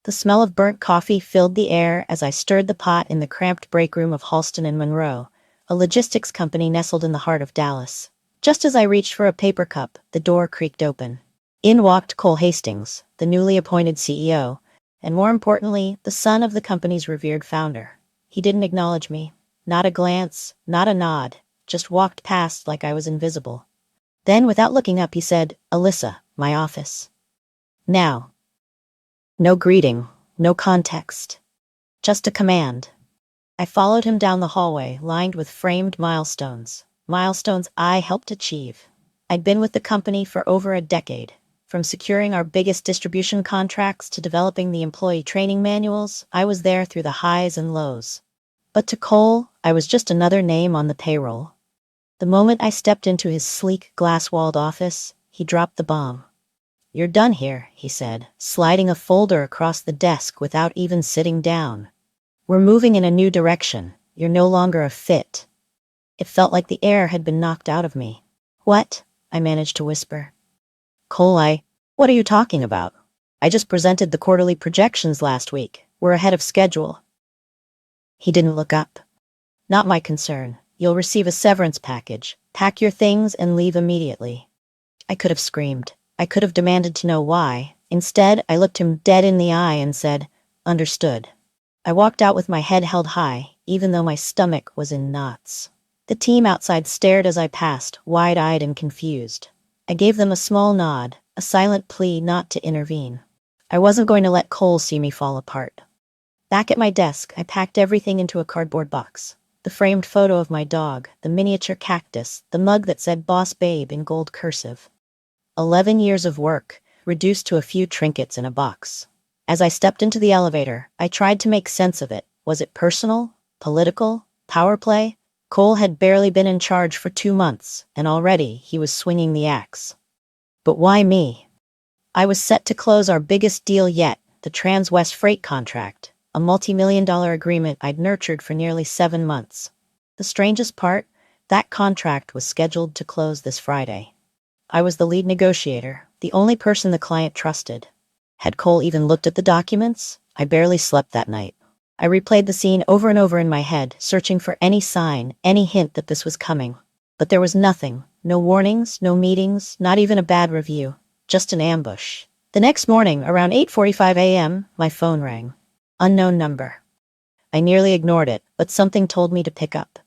The smell of burnt coffee filled the air as I stirred the pot in the cramped break room of Halston and Monroe, a logistics company nestled in the heart of Dallas. Just as I reached for a paper cup, the door creaked open. In walked Cole Hastings, the newly appointed CEO, and more importantly, the son of the company's revered founder. He didn't acknowledge me. Not a glance, not a nod, just walked past like I was invisible. Then, without looking up, he said, "Alyssa, my office." Now. No greeting, no context. Just a command. I followed him down the hallway, lined with framed milestones. Milestones I helped achieve. I'd been with the company for over a decade. From securing our biggest distribution contracts to developing the employee training manuals, I was there through the highs and lows. But to Cole, I was just another name on the payroll. The moment I stepped into his sleek, glass-walled office, he dropped the bomb. "You're done here," he said, sliding a folder across the desk without even sitting down. "We're moving in a new direction. You're no longer a fit." It felt like the air had been knocked out of me. "What?" I managed to whisper. "Cole, what are you talking about? I just presented the quarterly projections last week. We're ahead of schedule." He didn't look up. "Not my concern. You'll receive a severance package. Pack your things and leave immediately." I could have screamed. I could have demanded to know why. Instead, I looked him dead in the eye and said, "Understood." I walked out with my head held high, even though my stomach was in knots. The team outside stared as I passed, wide-eyed and confused. I gave them a small nod, a silent plea not to intervene. I wasn't going to let Cole see me fall apart. Back at my desk, I packed everything into a cardboard box. The framed photo of my dog, the miniature cactus, the mug that said "Boss Babe" in gold cursive. 11 years of work, reduced to a few trinkets in a box. As I stepped into the elevator, I tried to make sense of it. Was it personal? Political? Power play? Cole had barely been in charge for 2 months, and already he was swinging the axe. But why me? I was set to close our biggest deal yet, the Trans-West freight contract, a multimillion-dollar agreement I'd nurtured for nearly 7 months. The strangest part, that contract was scheduled to close this Friday. I was the lead negotiator, the only person the client trusted. Had Cole even looked at the documents? I barely slept that night. I replayed the scene over and over in my head, searching for any sign, any hint that this was coming. But there was nothing. No warnings, no meetings, not even a bad review. Just an ambush. The next morning, around 8:45 a.m., my phone rang. Unknown number. I nearly ignored it, but something told me to pick up.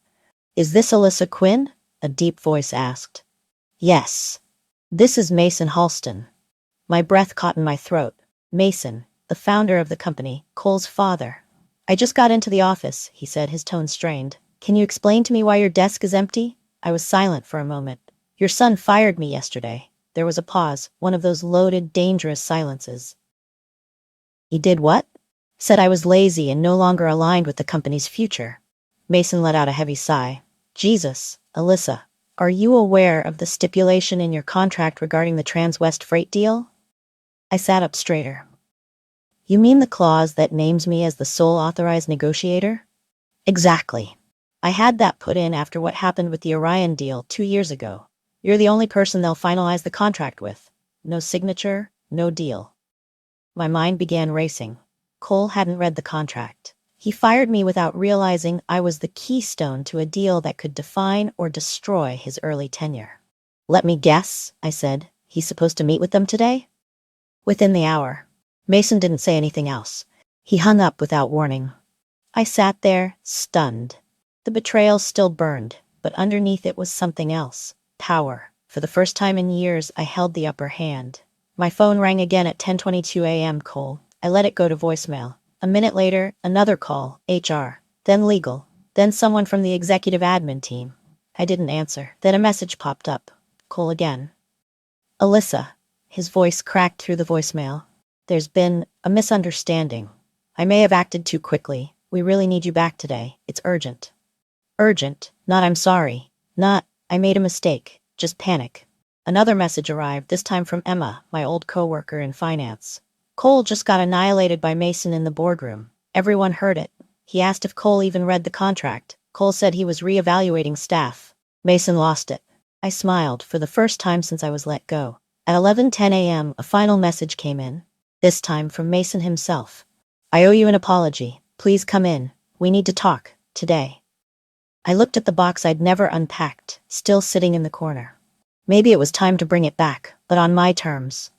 "Is this Alyssa Quinn?" a deep voice asked. "Yes. This is Mason Halston." My breath caught in my throat. Mason, the founder of the company, Cole's father. "I just got into the office," he said, his tone strained. "Can you explain to me why your desk is empty?" I was silent for a moment. "Your son fired me yesterday." There was a pause, one of those loaded, dangerous silences. "He did what?" "Said I was lazy and no longer aligned with the company's future." Mason let out a heavy sigh. "Jesus, Alyssa, are you aware of the stipulation in your contract regarding the Trans-West freight deal?" I sat up straighter. "You mean the clause that names me as the sole authorized negotiator?" "Exactly. I had that put in after what happened with the Orion deal 2 years ago. You're the only person they'll finalize the contract with. No signature, no deal." My mind began racing. Cole hadn't read the contract. He fired me without realizing I was the keystone to a deal that could define or destroy his early tenure. "Let me guess," I said. "He's supposed to meet with them today?" Within the hour. Mason didn't say anything else. He hung up without warning. I sat there, stunned. The betrayal still burned, but underneath it was something else. Power. For the first time in years, I held the upper hand. My phone rang again at 10:22 a.m. Cole. I let it go to voicemail. A minute later, another call, HR, then legal, then someone from the executive admin team. I didn't answer. Then a message popped up. Cole again. "Alyssa." His voice cracked through the voicemail. "There's been a misunderstanding. I may have acted too quickly. We really need you back today. It's urgent." Urgent, not "I'm sorry." Not "I made a mistake." Just panic. Another message arrived, this time from Emma, my old coworker in finance. "Cole just got annihilated by Mason in the boardroom. Everyone heard it. He asked if Cole even read the contract. Cole said he was reevaluating staff. Mason lost it." I smiled, for the first time since I was let go. At 11:10 a.m., a final message came in. This time from Mason himself. I owe you an apology. Please come in. We need to talk, today. I looked at the box I'd never unpacked, still sitting in the corner. Maybe it was time to bring it back, but on my terms.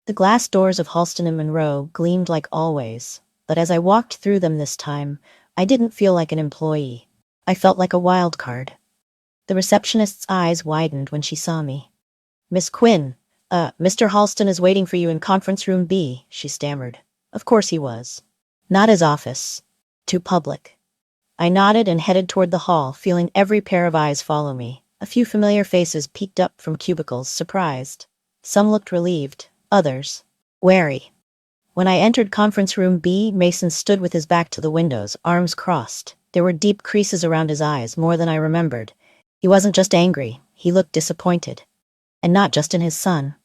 The glass doors of Halston and Monroe gleamed like always, but as I walked through them this time, I didn't feel like an employee. I felt like a wild card. The receptionist's eyes widened when she saw me. Miss Quinn, Mr. Halston is waiting for you in conference room B, she stammered. Of course he was. Not his office. Too public. I nodded and headed toward the hall, feeling every pair of eyes follow me. A few familiar faces peeked up from cubicles, surprised. Some looked relieved, others wary. When I entered conference room B, Mason stood with his back to the windows, arms crossed. There were deep creases around his eyes, more than I remembered. He wasn't just angry, he looked disappointed. And not just in his son.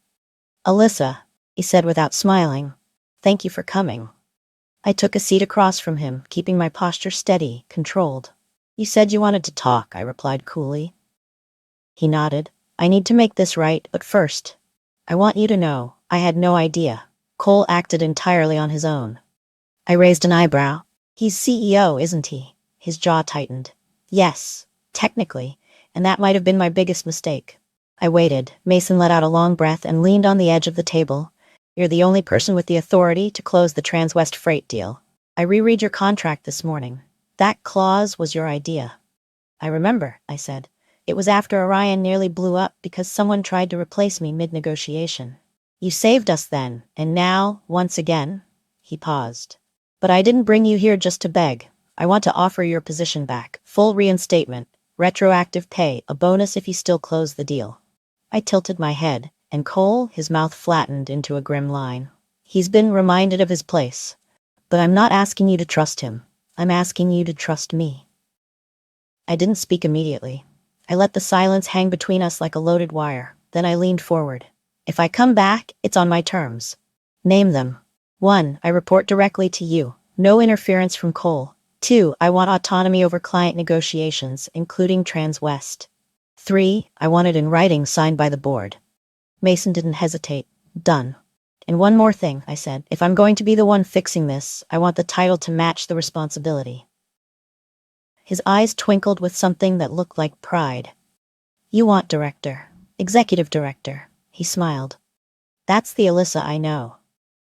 Alyssa, he said without smiling. Thank you for coming. I took a seat across from him, keeping my posture steady, controlled. You said you wanted to talk, I replied coolly. He nodded. I need to make this right, but first, I want you to know, I had no idea. Cole acted entirely on his own. I raised an eyebrow. He's CEO, isn't he? His jaw tightened. Yes, technically, and that might have been my biggest mistake. I waited. Mason let out a long breath and leaned on the edge of the table. You're the only person with the authority to close the Transwest freight deal. I reread your contract this morning. That clause was your idea. I remember, I said. It was after Orion nearly blew up because someone tried to replace me mid-negotiation. You saved us then, and now, once again, he paused. But I didn't bring you here just to beg. I want to offer your position back. Full reinstatement, retroactive pay, a bonus if you still close the deal. I tilted my head, and Cole, his mouth flattened into a grim line. He's been reminded of his place. But I'm not asking you to trust him. I'm asking you to trust me. I didn't speak immediately. I let the silence hang between us like a loaded wire. Then I leaned forward. If I come back, it's on my terms. Name them. 1. I report directly to you. No interference from Cole. 2. I want autonomy over client negotiations, including Transwest. 3. I want it in writing signed by the board. Mason didn't hesitate. Done. And one more thing, I said. If I'm going to be the one fixing this, I want the title to match the responsibility. His eyes twinkled with something that looked like pride. You want director. Executive director. He smiled. That's the Alyssa I know.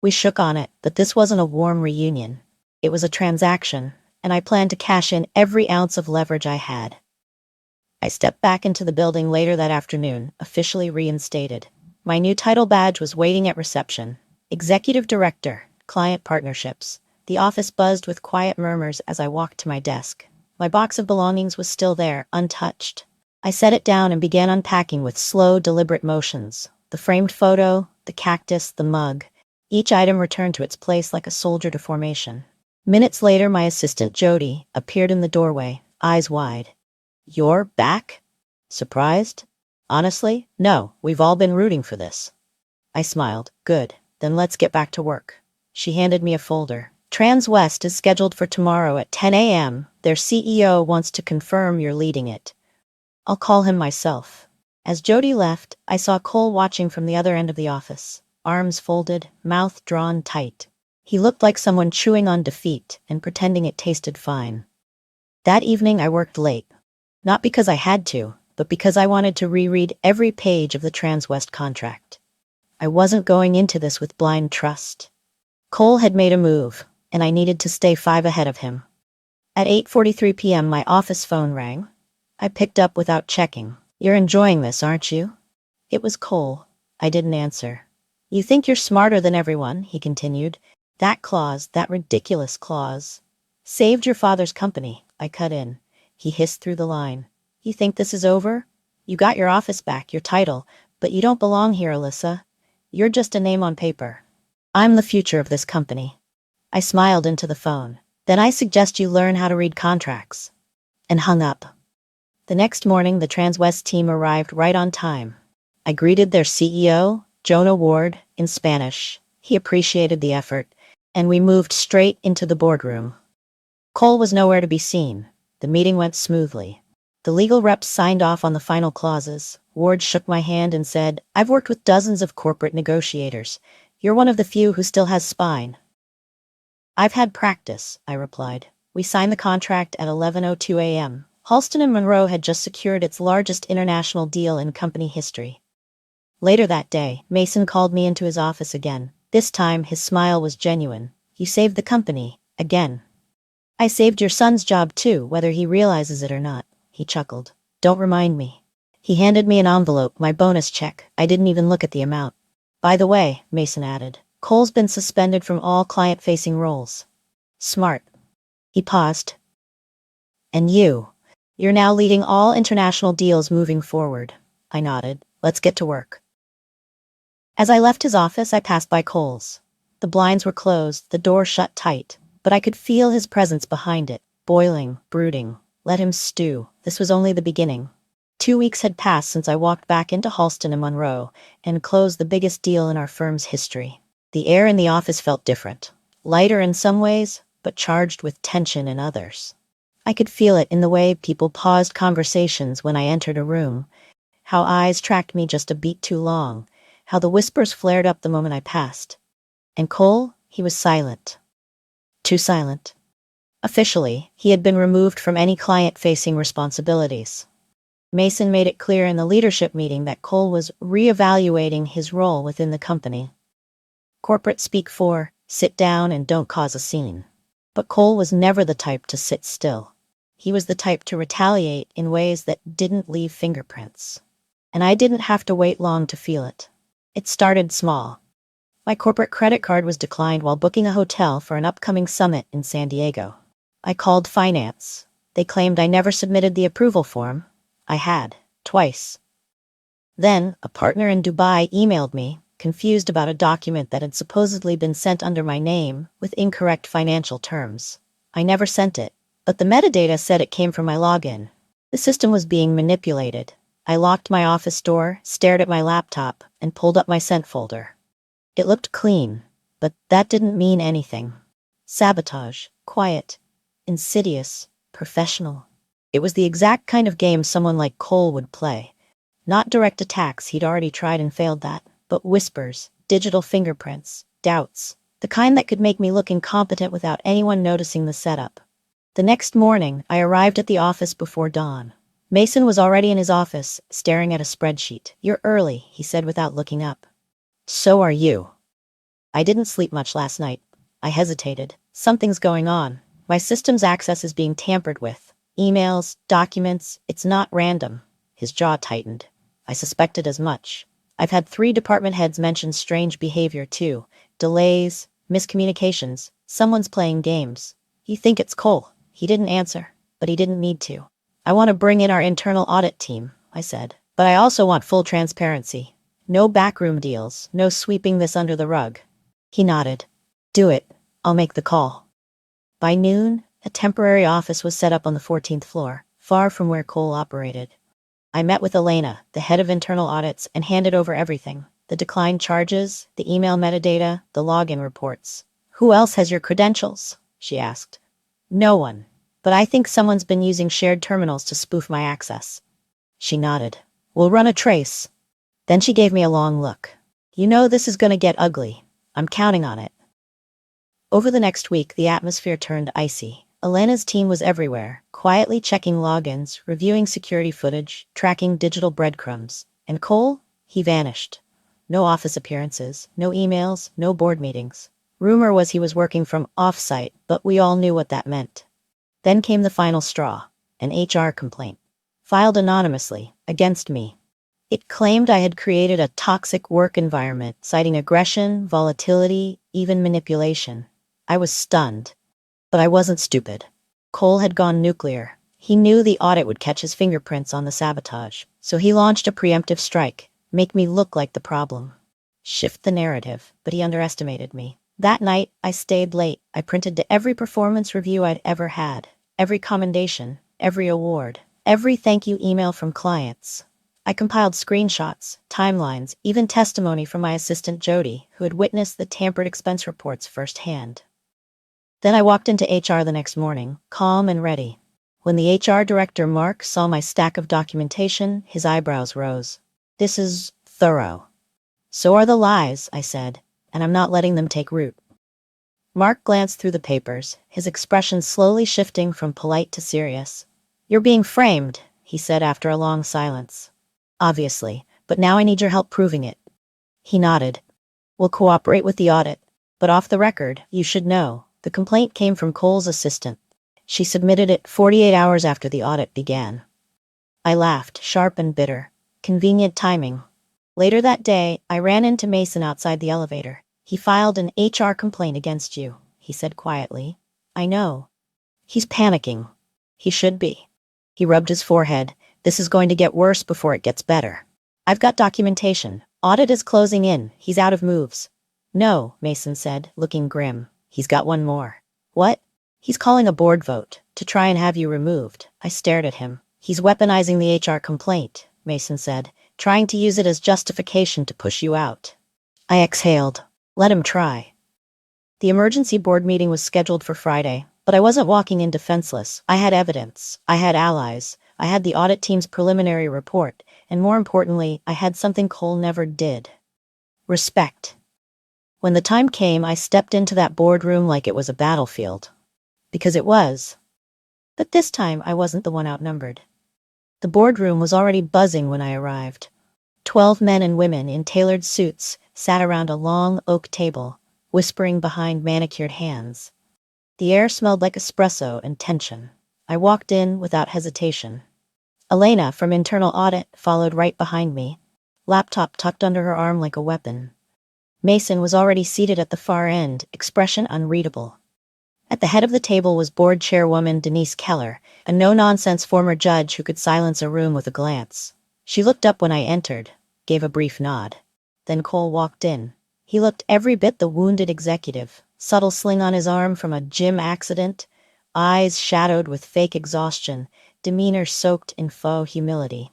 We shook on it, but this wasn't a warm reunion. It was a transaction, and I planned to cash in every ounce of leverage I had. I stepped back into the building later that afternoon, officially reinstated. My new title badge was waiting at reception. Executive Director, Client Partnerships. The office buzzed with quiet murmurs as I walked to my desk. My box of belongings was still there, untouched. I set it down and began unpacking with slow, deliberate motions. The framed photo, the cactus, the mug. Each item returned to its place like a soldier to formation. Minutes later, my assistant, Jody, appeared in the doorway, eyes wide. You're back? Surprised? Honestly, no, we've all been rooting for this. I smiled. Good, then let's get back to work. She handed me a folder. Transwest is scheduled for tomorrow at 10 a.m. Their CEO wants to confirm you're leading it. I'll call him myself. As Jody left, I saw Cole watching from the other end of the office, arms folded, mouth drawn tight. He looked like someone chewing on defeat and pretending it tasted fine. That evening I worked late. Not because I had to, but because I wanted to reread every page of the Transwest contract. I wasn't going into this with blind trust. Cole had made a move, and I needed to stay 5 ahead of him. At 8:43 p.m. my office phone rang. I picked up without checking. You're enjoying this, aren't you? It was Cole. I didn't answer. You think you're smarter than everyone, he continued. That clause, that ridiculous clause. Saved your father's company, I cut in. He hissed through the line. You think this is over? You got your office back, your title, but you don't belong here, Alyssa. You're just a name on paper. I'm the future of this company. I smiled into the phone. Then I suggest you learn how to read contracts. And hung up. The next morning, the Transwest team arrived right on time. I greeted their CEO, Jonah Ward, in Spanish. He appreciated the effort, and we moved straight into the boardroom. Cole was nowhere to be seen. The meeting went smoothly. The legal reps signed off on the final clauses. Ward shook my hand and said, I've worked with dozens of corporate negotiators. You're one of the few who still has spine. I've had practice, I replied. We signed the contract at 11:02 a.m. Halston and Monroe had just secured its largest international deal in company history. Later that day, Mason called me into his office again. This time, his smile was genuine. You saved the company, again. I saved your son's job too, whether he realizes it or not, he chuckled. Don't remind me. He handed me an envelope, my bonus check. I didn't even look at the amount. By the way, Mason added, Cole's been suspended from all client-facing roles. Smart. He paused. And you're now leading all international deals moving forward. I nodded. Let's get to work. As I left his office, I passed by Cole's. The blinds were closed, the door shut tight, but I could feel his presence behind it, boiling, brooding. Let him stew. This was only the beginning. 2 weeks had passed since I walked back into Halston and Monroe and closed the biggest deal in our firm's history. The air in the office felt different. Lighter in some ways, but charged with tension in others. I could feel it in the way people paused conversations when I entered a room, how eyes tracked me just a beat too long, how the whispers flared up the moment I passed. And Cole, he was silent. Too silent. Officially, he had been removed from any client-facing responsibilities. Mason made it clear in the leadership meeting that Cole was reevaluating his role within the company. Corporate speak for, sit down and don't cause a scene. But Cole was never the type to sit still. He was the type to retaliate in ways that didn't leave fingerprints. And I didn't have to wait long to feel it. It started small. My corporate credit card was declined while booking a hotel for an upcoming summit in San Diego. I called finance. They claimed I never submitted the approval form. I had, twice. Then, a partner in Dubai emailed me, confused about a document that had supposedly been sent under my name with incorrect financial terms. I never sent it, but the metadata said it came from my login. The system was being manipulated. I locked my office door, stared at my laptop, and pulled up my sent folder. It looked clean, but that didn't mean anything. Sabotage, quiet, insidious, professional. It was the exact kind of game someone like Cole would play. Not direct attacks, he'd already tried and failed that, but whispers, digital fingerprints, doubts, the kind that could make me look incompetent without anyone noticing the setup. The next morning, I arrived at the office before dawn. Mason was already in his office, staring at a spreadsheet. You're early, he said without looking up. So are you. I didn't sleep much last night. I hesitated. Something's going on. My system's access is being tampered with. Emails, documents, it's not random. His jaw tightened. I suspected as much. I've had 3 department heads mention strange behavior too. Delays, miscommunications, someone's playing games. You think it's Cole. He didn't answer, but he didn't need to. I want to bring in our internal audit team, I said. But I also want full transparency. No backroom deals, no sweeping this under the rug. He nodded. Do it. I'll make the call. By noon, a temporary office was set up on the 14th floor, far from where Cole operated. I met with Elena, the head of internal audits, and handed over everything. The declined charges, the email metadata, the login reports. Who else has your credentials? She asked. No one. But I think someone's been using shared terminals to spoof my access. She nodded. We'll run a trace. Then she gave me a long look. You know this is going to get ugly. I'm counting on it. Over the next week, the atmosphere turned icy. Elena's team was everywhere, quietly checking logins, reviewing security footage, tracking digital breadcrumbs. And Cole? He vanished. No office appearances, no emails, no board meetings. Rumor was he was working from off-site, but we all knew what that meant. Then came the final straw, an HR complaint, filed anonymously, against me. It claimed I had created a toxic work environment, citing aggression, volatility, even manipulation. I was stunned. But I wasn't stupid. Cole had gone nuclear. He knew the audit would catch his fingerprints on the sabotage, so he launched a preemptive strike, make me look like the problem. Shift the narrative, but he underestimated me. That night, I stayed late. I printed to every performance review I'd ever had, every commendation, every award, every thank you email from clients. I compiled screenshots, timelines, even testimony from my assistant Jody, who had witnessed the tampered expense reports firsthand. Then I walked into HR the next morning, calm and ready. When the HR director, Mark, saw my stack of documentation, his eyebrows rose. This is thorough. So are the lies, I said, and I'm not letting them take root. Mark glanced through the papers, his expression slowly shifting from polite to serious. "You're being framed," he said after a long silence. "Obviously, but now I need your help proving it." He nodded. "We'll cooperate with the audit. But off the record, you should know, the complaint came from Cole's assistant. She submitted it 48 hours after the audit began." I laughed, sharp and bitter. Convenient timing. Later that day, I ran into Mason outside the elevator. "He filed an HR complaint against you," he said quietly. "I know." "He's panicking." "He should be." He rubbed his forehead. "This is going to get worse before it gets better. I've got documentation. Audit is closing in. He's out of moves." "No," Mason said, looking grim. "He's got one more." "What?" "He's calling a board vote to try and have you removed." I stared at him. "He's weaponizing the HR complaint," Mason said, "trying to use it as justification to push you out." I exhaled. Let him try. The emergency board meeting was scheduled for Friday, but I wasn't walking in defenseless. I had evidence. I had allies. I had the audit team's preliminary report, and more importantly, I had something Cole never did. Respect. When the time came, I stepped into that boardroom like it was a battlefield. Because it was. But this time, I wasn't the one outnumbered. The boardroom was already buzzing when I arrived. 12 men and women in tailored suits sat around a long oak table, whispering behind manicured hands. The air smelled like espresso and tension. I walked in without hesitation. Elena from Internal Audit followed right behind me, laptop tucked under her arm like a weapon. Mason was already seated at the far end, expression unreadable. At the head of the table was board chairwoman Denise Keller, a no-nonsense former judge who could silence a room with a glance. She looked up when I entered, gave a brief nod. Then Cole walked in. He looked every bit the wounded executive, subtle sling on his arm from a gym accident, eyes shadowed with fake exhaustion, demeanor soaked in faux humility.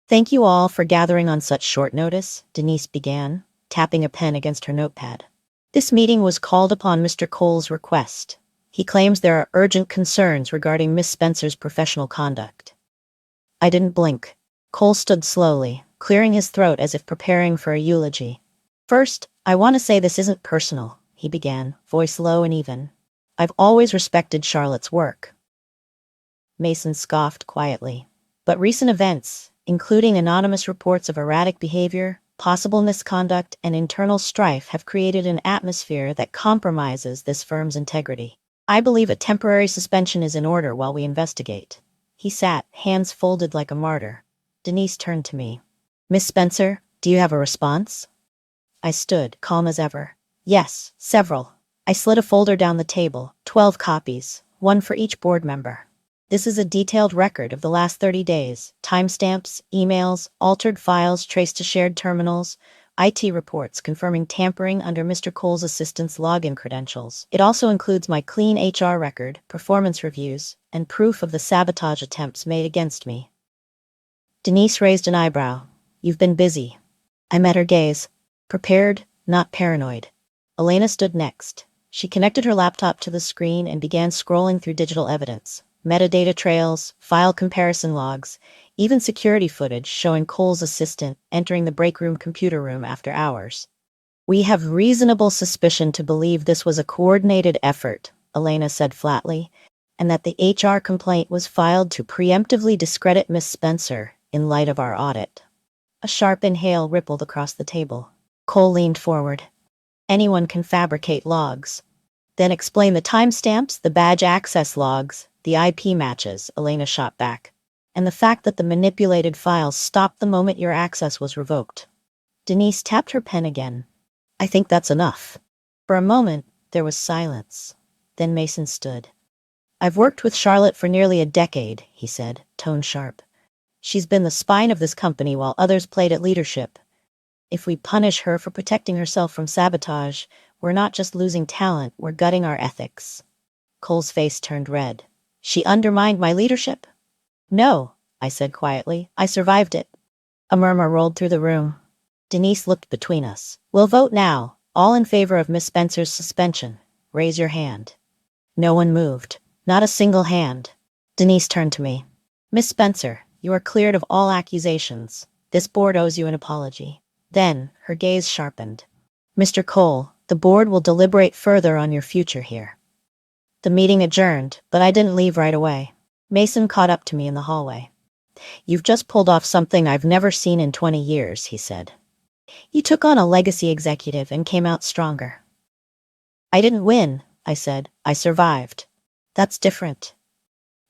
"Thank you all for gathering on such short notice," Denise began, tapping a pen against her notepad. "This meeting was called upon Mr. Cole's request. He claims there are urgent concerns regarding Miss Spencer's professional conduct." I didn't blink. Cole stood slowly, clearing his throat as if preparing for a eulogy. "First, I want to say this isn't personal," he began, voice low and even. "I've always respected Charlotte's work." Mason scoffed quietly. "But recent events, including anonymous reports of erratic behavior, possible misconduct, and internal strife, have created an atmosphere that compromises this firm's integrity. I believe a temporary suspension is in order while we investigate." He sat, hands folded like a martyr. Denise turned to me. "Miss Spencer, do you have a response?" I stood, calm as ever. "Yes, several." I slid a folder down the table, 12 copies, one for each board member. "This is a detailed record of the last 30 days, timestamps, emails, altered files traced to shared terminals, IT reports confirming tampering under Mr. Cole's assistant's login credentials. It also includes my clean HR record, performance reviews, and proof of the sabotage attempts made against me." Denise raised an eyebrow. "You've been busy." I met her gaze. Prepared, not paranoid. Elena stood next. She connected her laptop to the screen and began scrolling through digital evidence. Metadata trails, file comparison logs, even security footage showing Cole's assistant entering the break room computer room after hours. "We have reasonable suspicion to believe this was a coordinated effort," Elena said flatly, "and that the HR complaint was filed to preemptively discredit Miss Spencer in light of our audit." A sharp inhale rippled across the table. Cole leaned forward. "Anyone can fabricate logs." "Then explain the timestamps, the badge access logs, the IP matches," Elena shot back. "And the fact that the manipulated files stopped the moment your access was revoked." Denise tapped her pen again. "I think that's enough." For a moment, there was silence. Then Mason stood. "I've worked with Charlotte for nearly a decade," he said, tone sharp. "She's been the spine of this company while others played at leadership. If we punish her for protecting herself from sabotage, we're not just losing talent, we're gutting our ethics." Cole's face turned red. "She undermined my leadership?" "No," I said quietly. "I survived it." A murmur rolled through the room. Denise looked between us. "We'll vote now. All in favor of Miss Spencer's suspension. Raise your hand." No one moved. Not a single hand. Denise turned to me. "Miss Spencer, you are cleared of all accusations. This board owes you an apology." Then, her gaze sharpened. "Mr. Cole, The board will deliberate further on your future here. The meeting adjourned, but I didn't leave right away. Mason caught up to me in the hallway. "You've just pulled off something I've never seen in 20 years, he said. "You took on a legacy executive and came out stronger." "I didn't win," I said. "I survived." "That's different."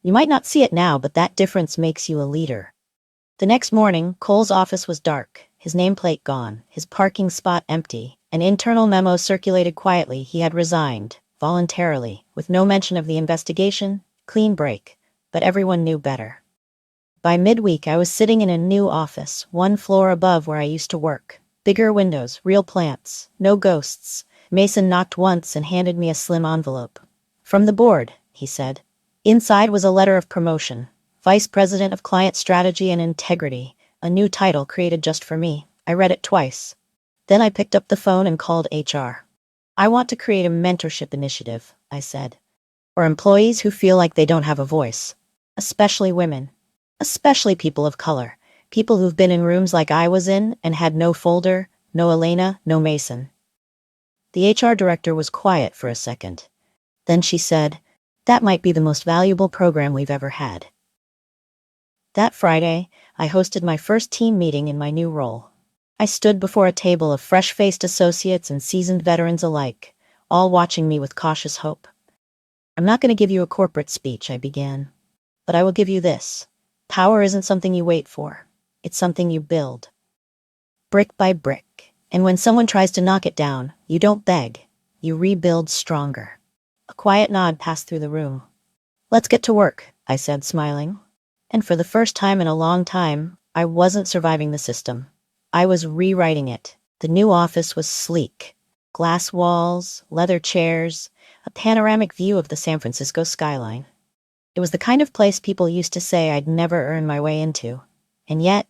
"You might not see it now, but that difference makes you a leader." The next morning, Cole's office was dark, his nameplate gone, his parking spot empty. An internal memo circulated quietly. He had resigned, voluntarily, with no mention of the investigation. Clean break. But everyone knew better. By midweek, I was sitting in a new office, one floor above where I used to work. Bigger windows, real plants, no ghosts. Mason knocked once and handed me a slim envelope. "From the board," he said. Inside was a letter of promotion. Vice President of Client Strategy and Integrity, a new title created just for me. I read it twice. Then I picked up the phone and called HR. "I want to create a mentorship initiative," I said. "For employees who feel like they don't have a voice. Especially women. Especially people of color. People who've been in rooms like I was in and had no folder, no Elena, no Mason." The HR director was quiet for a second. Then she said, "That might be the most valuable program we've ever had." That Friday, I hosted my first team meeting in my new role. I stood before a table of fresh-faced associates and seasoned veterans alike, all watching me with cautious hope. "I'm not going to give you a corporate speech," I began. "But I will give you this. Power isn't something you wait for. It's something you build. Brick by brick. And when someone tries to knock it down, you don't beg. You rebuild stronger." A quiet nod passed through the room. "Let's get to work," I said, smiling. And for the first time in a long time, I wasn't surviving the system. I was rewriting it. The new office was sleek. Glass walls, leather chairs, a panoramic view of the San Francisco skyline. It was the kind of place people used to say I'd never earn my way into. And yet,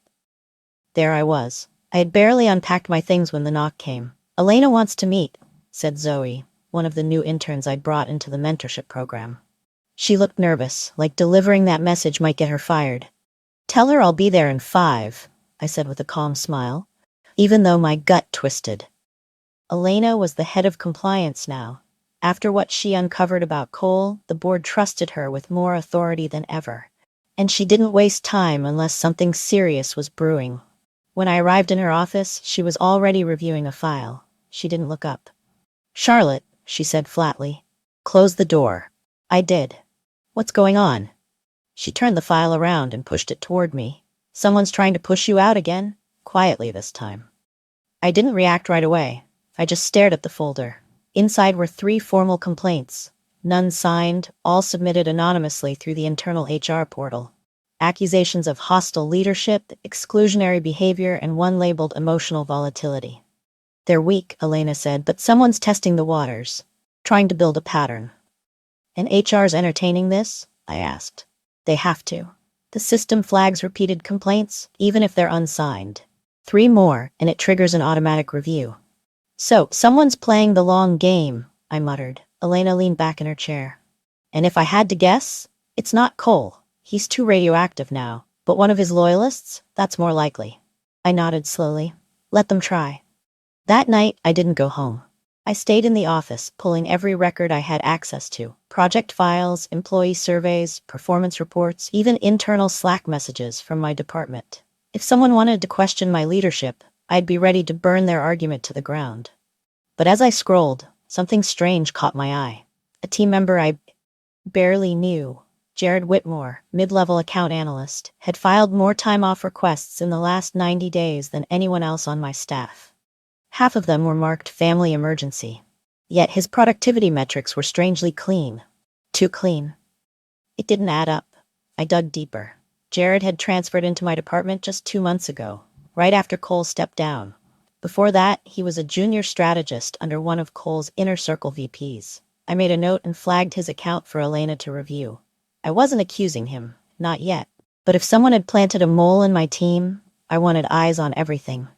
there I was. I had barely unpacked my things when the knock came. "Elena wants to meet," said Zoe, one of the new interns I'd brought into the mentorship program. She looked nervous, like delivering that message might get her fired. "Tell her I'll be there in 5, I said with a calm smile, even though my gut twisted. Elena was the head of compliance now. After what she uncovered about Cole, the board trusted her with more authority than ever. And she didn't waste time unless something serious was brewing. When I arrived in her office, she was already reviewing a file. She didn't look up. "Charlotte," she said flatly, "close the door." I did. "What's going on?" She turned the file around and pushed it toward me. "Someone's trying to push you out again," quietly this time. I didn't react right away. I just stared at the folder. Inside were 3 formal complaints, none signed, all submitted anonymously through the internal HR portal. Accusations of hostile leadership, exclusionary behavior, and one labeled emotional volatility. "They're weak," Elena said, "but someone's testing the waters, trying to build a pattern." "And HR's entertaining this?" I asked. "They have to. The system flags repeated complaints, even if they're unsigned. 3 more, and it triggers an automatic review." "So, someone's playing the long game," I muttered. Elena leaned back in her chair. "And if I had to guess, it's not Cole. He's too radioactive now. But one of his loyalists? That's more likely." I nodded slowly. "Let them try." That night, I didn't go home. I stayed in the office, pulling every record I had access to. Project files, employee surveys, performance reports, even internal Slack messages from my department. If someone wanted to question my leadership, I'd be ready to burn their argument to the ground. But as I scrolled, something strange caught my eye. A team member I barely knew, Jared Whitmore, mid-level account analyst, had filed more time off requests in the last 90 days than anyone else on my staff. Half of them were marked family emergency. Yet his productivity metrics were strangely clean. Too clean. It didn't add up. I dug deeper. Jared had transferred into my department just 2 months ago, right after Cole stepped down. Before that, he was a junior strategist under one of Cole's inner circle VPs. I made a note and flagged his account for Elena to review. I wasn't accusing him, not yet. But if someone had planted a mole in my team, I wanted eyes on everything.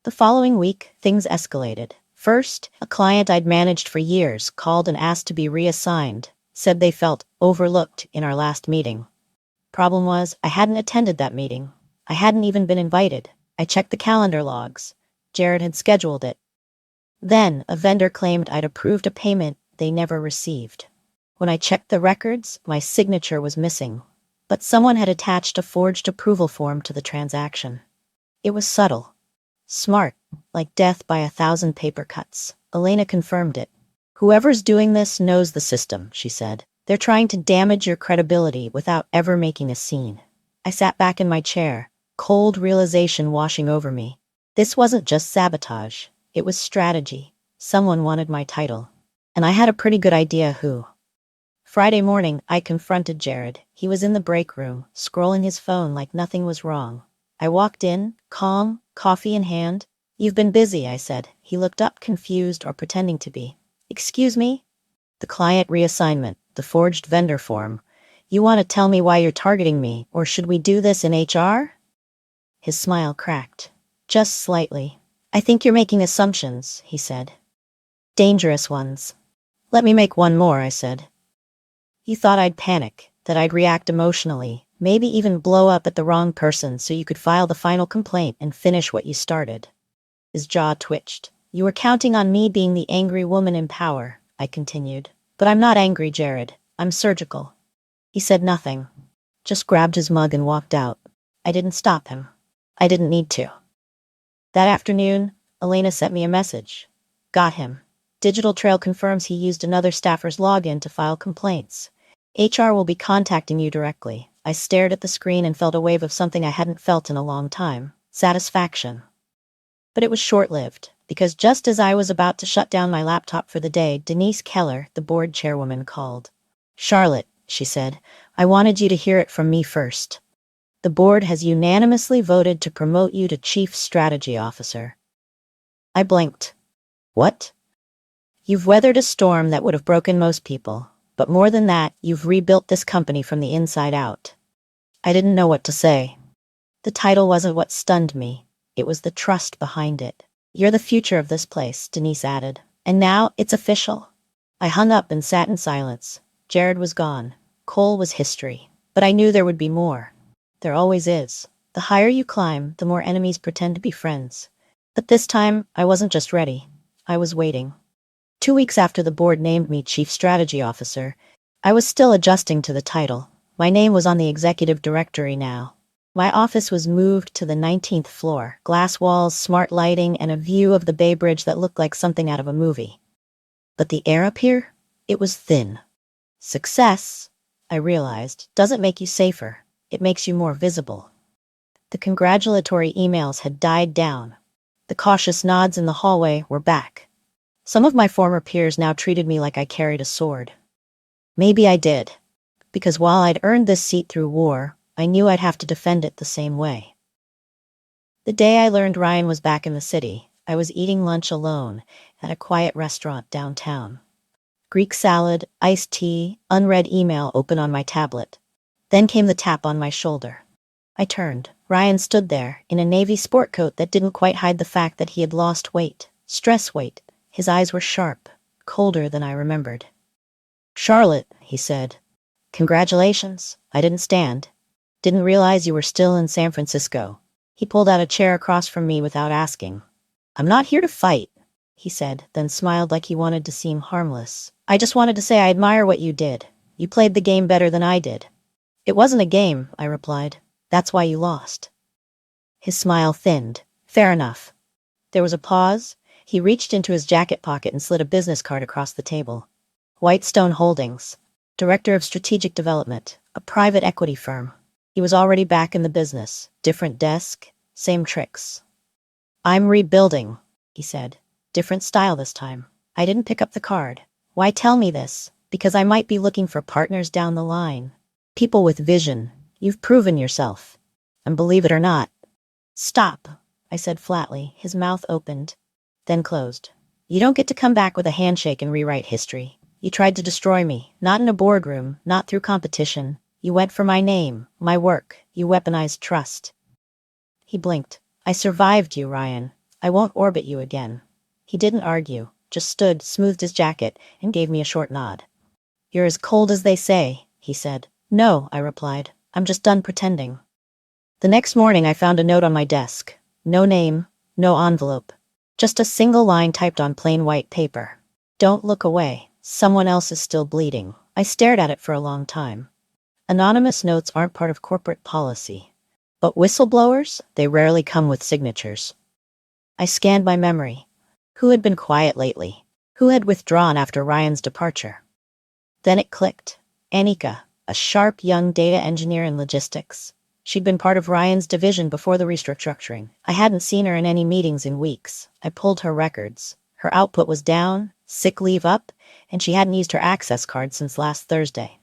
The following week, things escalated. First, a client I'd managed for years called and asked to be reassigned, said they felt overlooked in our last meeting. Problem was, I hadn't attended that meeting. I hadn't even been invited. I checked the calendar logs. Jared had scheduled it. Then, a vendor claimed I'd approved a payment they never received. When I checked the records, my signature was missing. But someone had attached a forged approval form to the transaction. It was subtle. Smart, like death by 1,000 paper cuts. Elena confirmed it. Whoever's doing this knows the system, she said. They're trying to damage your credibility without ever making a scene. I sat back in my chair, cold realization washing over me. This wasn't just sabotage. It was strategy. Someone wanted my title. And I had a pretty good idea who. Friday morning, I confronted Jared. He was in the break room, scrolling his phone like nothing was wrong. I walked in, calm, coffee in hand. "You've been busy," I said. He looked up, confused or pretending to be. "Excuse me?" "The client reassignment, the forged vendor form. You want to tell me why you're targeting me, or should we do this in HR? His smile cracked. "Just slightly. I think you're making assumptions," he said. "Dangerous ones." "Let me make one more," I said. "You thought I'd panic, that I'd react emotionally, maybe even blow up at the wrong person so you could file the final complaint and finish what you started." His jaw twitched. "You were counting on me being the angry woman in power," I continued. "But I'm not angry, Jared. I'm surgical." He said nothing, just grabbed his mug and walked out. I didn't stop him. I didn't need to. That afternoon, Elena sent me a message. "Got him. Digital Trail confirms he used another staffer's login to file complaints. HR will be contacting you directly." I stared at the screen and felt a wave of something I hadn't felt in a long time. Satisfaction. But it was short-lived, because just as I was about to shut down my laptop for the day, Denise Keller, the board chairwoman, called. "Charlotte," she said, "I wanted you to hear it from me first. The board has unanimously voted to promote you to Chief Strategy Officer." I blinked. "What?" "You've weathered a storm that would have broken most people. But more than that, you've rebuilt this company from the inside out." I didn't know what to say. The title wasn't what stunned me. It was the trust behind it. "You're the future of this place," Denise added. "And now it's official." I hung up and sat in silence. Jared was gone. Cole was history. But I knew there would be more. There always is. The higher you climb, the more enemies pretend to be friends. But this time, I wasn't just ready. I was waiting. 2 weeks after the board named me Chief Strategy Officer, I was still adjusting to the title. My name was on the executive directory now. My office was moved to the 19th floor, glass walls, smart lighting, and a view of the Bay Bridge that looked like something out of a movie. But the air up here? It was thin. Success, I realized, doesn't make you safer. It makes you more visible. The congratulatory emails had died down. The cautious nods in the hallway were back. Some of my former peers now treated me like I carried a sword. Maybe I did. Because while I'd earned this seat through war, I knew I'd have to defend it the same way. The day I learned Ryan was back in the city, I was eating lunch alone at a quiet restaurant downtown. Greek salad, iced tea, unread email open on my tablet. Then came the tap on my shoulder. I turned. Ryan stood there, in a navy sport coat that didn't quite hide the fact that he had lost weight, stress weight. His eyes were sharp, colder than I remembered. "Charlotte," he said. "Congratulations." I didn't stand. "Didn't realize you were still in San Francisco." He pulled out a chair across from me without asking. "I'm not here to fight," he said, then smiled like he wanted to seem harmless. "I just wanted to say I admire what you did. You played the game better than I did." "It wasn't a game," I replied. "That's why you lost." His smile thinned. "Fair enough." There was a pause. He reached into his jacket pocket and slid a business card across the table. "Whitestone Holdings, Director of Strategic Development, a private equity firm." He was already back in the business. Different desk, same tricks. "I'm rebuilding," he said. Different style this time. I didn't pick up the card. "Why tell me this?" "Because I might be looking for partners down the line. People with vision. You've proven yourself. And believe it or not." "Stop," I said flatly. His mouth opened, then closed. "You don't get to come back with a handshake and rewrite history. You tried to destroy me, not in a boardroom, not through competition. You went for my name, my work. You weaponized trust." He blinked. "I survived you, Ryan. I won't orbit you again." He didn't argue, just stood, smoothed his jacket, and gave me a short nod. "You're as cold as they say," he said. "No," I replied. "I'm just done pretending." The next morning I found a note on my desk. No name, no envelope. Just a single line typed on plain white paper. Don't look away. Someone else is still bleeding. I stared at it for a long time. Anonymous notes aren't part of corporate policy. But whistleblowers, they rarely come with signatures. I scanned my memory. Who had been quiet lately? Who had withdrawn after Ryan's departure? Then it clicked. Anika, a sharp young data engineer in logistics. She'd been part of Ryan's division before the restructuring. I hadn't seen her in any meetings in weeks. I pulled her records. Her output was down, sick leave up, and she hadn't used her access card since last Thursday.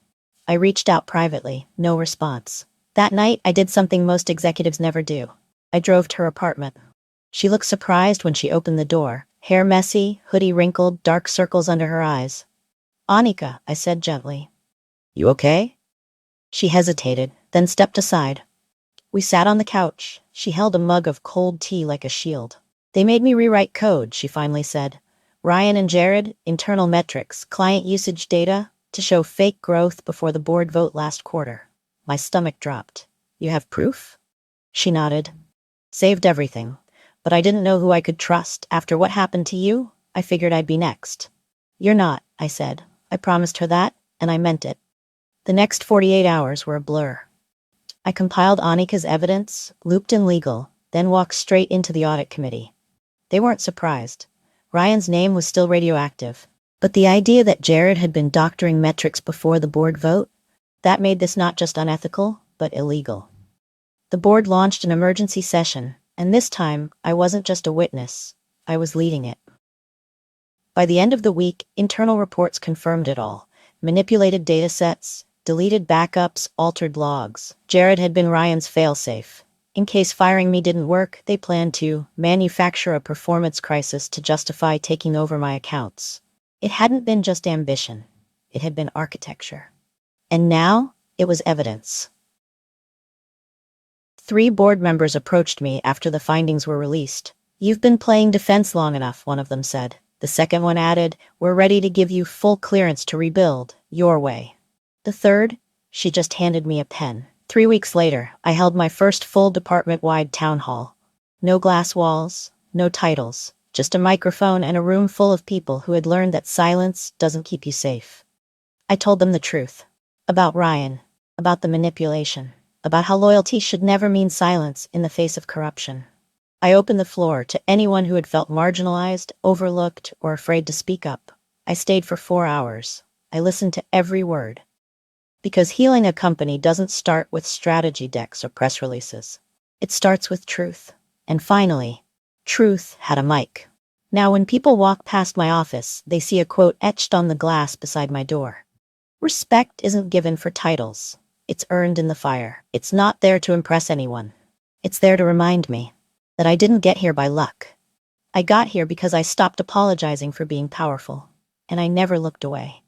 I reached out privately, no response. That night, I did something most executives never do. I drove to her apartment. She looked surprised when she opened the door, hair messy, hoodie wrinkled, dark circles under her eyes. Anika, I said gently. You okay? She hesitated, then stepped aside. We sat on the couch. She held a mug of cold tea like a shield. They made me rewrite code, she finally said. Ryan and Jared, internal metrics, client usage data, to show fake growth before the board vote last quarter. My stomach dropped. You have proof? She nodded. Saved everything. But I didn't know who I could trust. After what happened to you, I figured I'd be next. You're not, I said. I promised her that, and I meant it. The next 48 hours were a blur. I compiled Anika's evidence, looped in legal, then walked straight into the audit committee. They weren't surprised. Ryan's name was still radioactive. But the idea that Jared had been doctoring metrics before the board vote, that made this not just unethical, but illegal. The board launched an emergency session, and this time, I wasn't just a witness. I was leading it. By the end of the week, internal reports confirmed it all. Manipulated datasets, deleted backups, altered logs. Jared had been Ryan's failsafe. In case firing me didn't work, they planned to manufacture a performance crisis to justify taking over my accounts. It hadn't been just ambition. It had been architecture. And now, it was evidence. 3 board members approached me after the findings were released. You've been playing defense long enough, one of them said. The second one added, we're ready to give you full clearance to rebuild, your way. The third, she just handed me a pen. 3 weeks later, I held my first full department-wide town hall. No glass walls, no titles, just a microphone and a room full of people who had learned that silence doesn't keep you safe. I told them the truth. About Ryan, about the manipulation, about how loyalty should never mean silence in the face of corruption. I opened the floor to anyone who had felt marginalized, overlooked, or afraid to speak up. I stayed for 4 hours. I listened to every word. Because healing a company doesn't start with strategy decks or press releases. It starts with truth. And finally, truth had a mic. Now when people walk past my office, they see a quote etched on the glass beside my door. Respect isn't given for titles. It's earned in the fire. It's not there to impress anyone. It's there to remind me that I didn't get here by luck. I got here because I stopped apologizing for being powerful, and I never looked away.